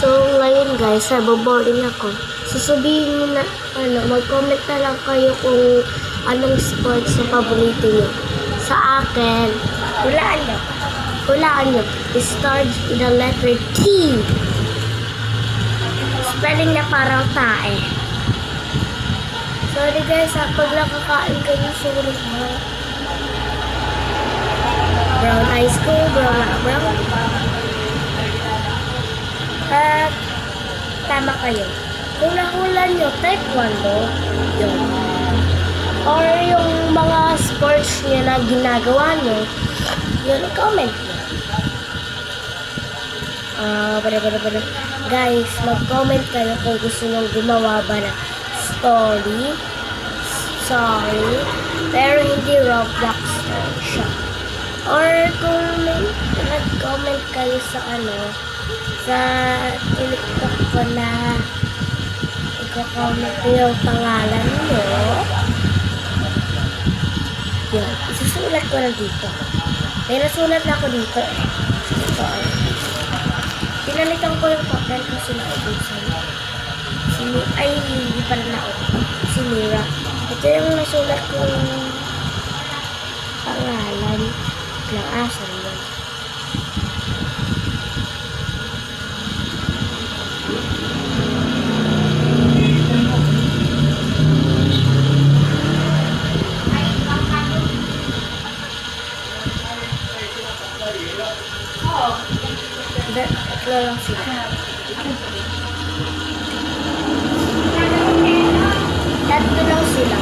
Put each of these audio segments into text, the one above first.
So ngayon guys, boboring ako. Sasabihin nyo na, mag-comment na lang kayo kung anong sports na paborito nyo. Sa akin, hulaan nyo. It starts with the letter T. Spelling na parang tae. Sorry guys, pag nakakain kayo, sulit mo. Brown eyes ko, brown. At tama kayo. Hula-hula nyo, taekwondo, yun. Or yung mga sports nyo na ginagawa nyo, yun, comment nyo. Guys, mag-comment kayo kung gusto nyo gumawa ba na story, pero hindi Roblox siya. Or kung may nag-comment kayo sa sa TikTok ko na i-comment ko yung pangalan nyo, yun, isusulat ko na dito. May nasulat na ako dito Ito pinalitan ko yung papel kasi naubusan. Hindi pala si Mira. Ito yung nasulat kong pangalan ng asan yun. Tatlo lang sila.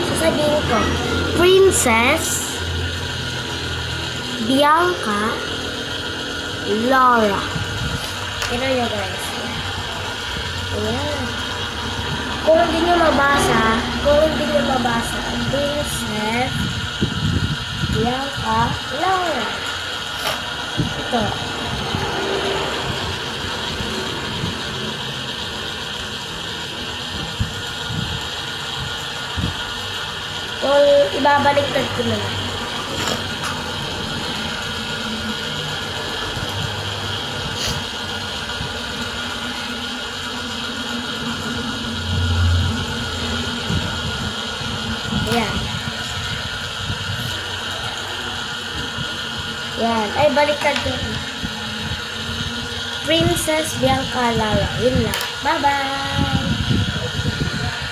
Sasabihin ko, Princess Bianca Laura. Ito yun guys. Ayan. Kung hindi nyo mabasa, Princess Bianca Laura. Ito. Kung ibabaliktad ko na lang. Ayan. Ayan. Ay, baliktad ko. Princess Bianca Laura. Yun lang. Bye-bye!